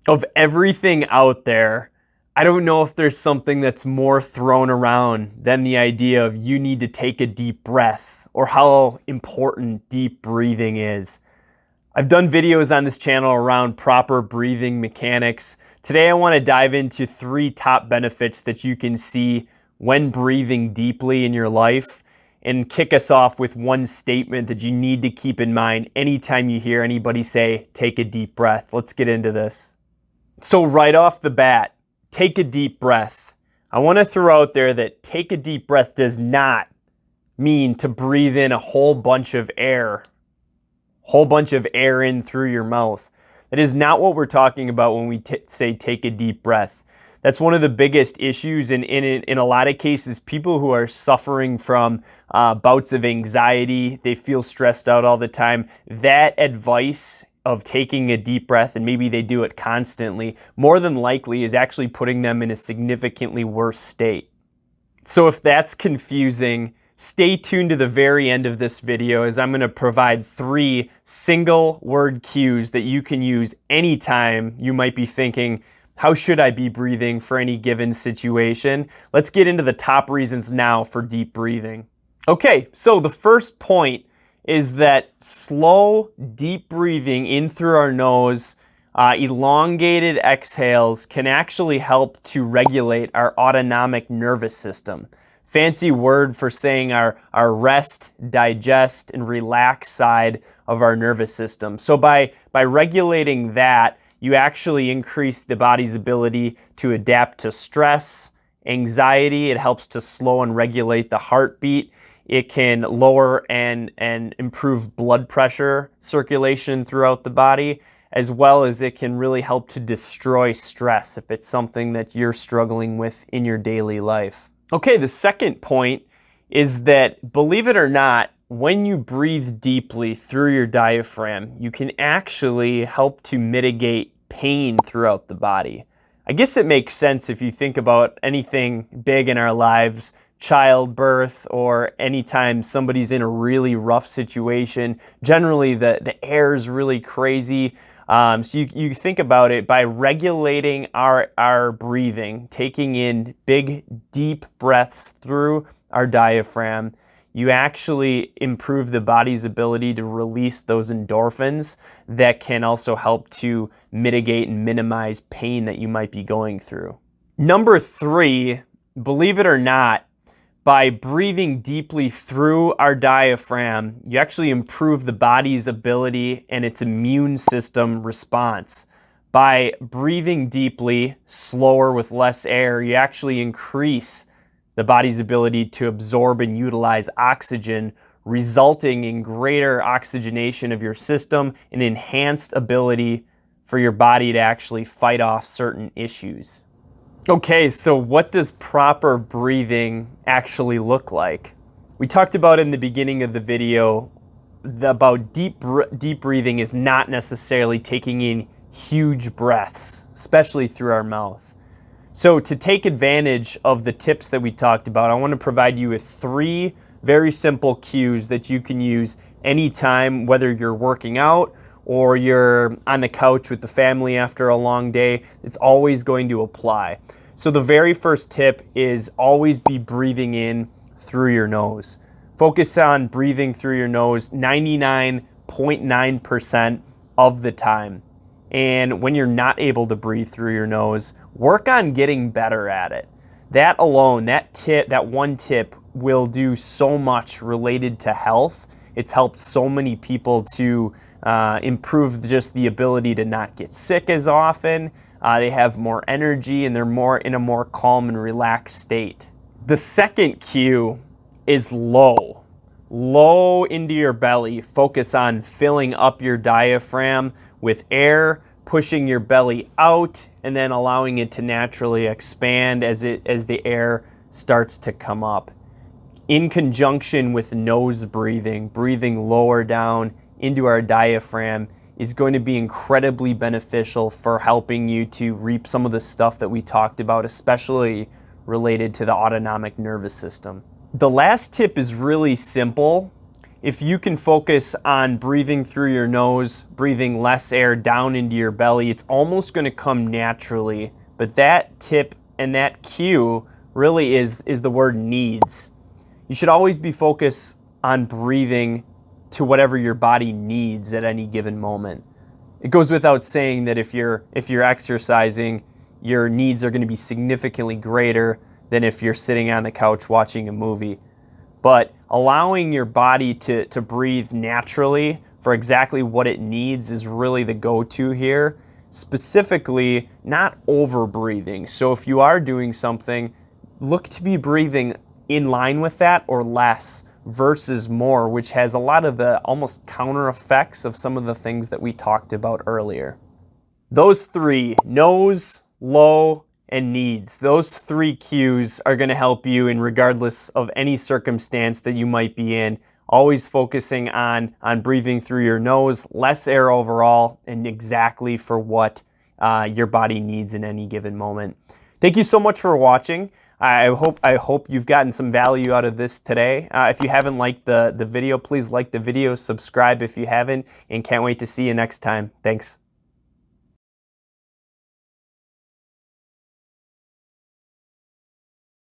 Of everything out there, I don't know if there's something that's more thrown around than the idea of you need to take a deep breath or how important deep breathing is. I've done videos on this channel around proper breathing mechanics. Today I want to dive into 3 top benefits that you can see when breathing deeply in your life and kick us off with one statement that you need to keep in mind anytime you hear anybody say, take a deep breath. Let's get into this. So right off the bat, take a deep breath. I want to throw out there that take a deep breath does not mean to breathe in a whole bunch of air in through your mouth. That is not what we're talking about when we say take a deep breath. That's one of the biggest issues in a lot of cases. People who are suffering from bouts of anxiety, they feel stressed out all the time. That advice of taking a deep breath, and maybe they do it constantly, more than likely is actually putting them in a significantly worse state. So if that's confusing, stay tuned to the very end of this video as I'm going to provide 3 single word cues that you can use anytime you might be thinking, how should I be breathing for any given situation? Let's get into the top reasons now for deep breathing. Okay, so the first point is that slow, deep breathing in through our nose, elongated exhales can actually help to regulate our autonomic nervous system. Fancy word for saying our rest, digest, and relax side of our nervous system. So by regulating that, you actually increase the body's ability to adapt to stress, anxiety. It helps to slow and regulate the heartbeat. It can lower and improve blood pressure circulation throughout the body, as well as it can really help to destroy stress if it's something that you're struggling with in your daily life. Okay, the second point is that, believe it or not, when you breathe deeply through your diaphragm, you can actually help to mitigate pain throughout the body. I guess it makes sense if you think about anything big in our lives, childbirth, or anytime somebody's in a really rough situation. Generally, the air is really crazy. So you think about it, by regulating our breathing, taking in big, deep breaths through our diaphragm, you actually improve the body's ability to release those endorphins that can also help to mitigate and minimize pain that you might be going through. Number 3, believe it or not, by breathing deeply through our diaphragm, you actually improve the body's ability and its immune system response. By breathing deeply, slower with less air, you actually increase the body's ability to absorb and utilize oxygen, resulting in greater oxygenation of your system and enhanced ability for your body to actually fight off certain issues. Okay, so what does proper breathing actually look like? We talked about in the beginning of the video about deep breathing is not necessarily taking in huge breaths, especially through our mouth. So to take advantage of the tips that we talked about, I want to provide you with 3 very simple cues that you can use anytime, whether you're working out or you're on the couch with the family after a long day. It's always going to apply. So the very first tip is always be breathing in through your nose. Focus on breathing through your nose 99.9% of the time. And when you're not able to breathe through your nose, work on getting better at it. That alone, that one tip will do so much related to health. It's helped so many people to improve just the ability to not get sick as often. They have more energy and they're more in a more calm and relaxed state. The second cue is low. Low into your belly. Focus on filling up your diaphragm with air, pushing your belly out, and then allowing it to naturally expand as the air starts to come up. In conjunction with nose breathing, breathing lower down into our diaphragm is going to be incredibly beneficial for helping you to reap some of the stuff that we talked about, especially related to the autonomic nervous system. The last tip is really simple. if you can focus on breathing through your nose, breathing less air down into your belly, it's almost going to come naturally. But that tip and that cue really is the word needs. You should always be focused on breathing to whatever your body needs at any given moment. It goes without saying that if you're exercising, your needs are going to be significantly greater than if you're sitting on the couch watching a movie. But allowing your body to breathe naturally for exactly what it needs is really the go-to here. Specifically, not over breathing. So if you are doing something, look to be breathing in line with that or less versus more, which has a lot of the almost counter effects of some of the things that we talked about earlier. Those three, nose, low, and needs, those three cues are going to help you in regardless of any circumstance that you might be in. Always focusing on breathing through your nose, less air overall, and exactly for what your body needs in any given moment. Thank you so much for watching. I hope you've gotten some value out of this today. If you haven't liked the video, please like the video, subscribe if you haven't, and can't wait to see you next time. Thanks.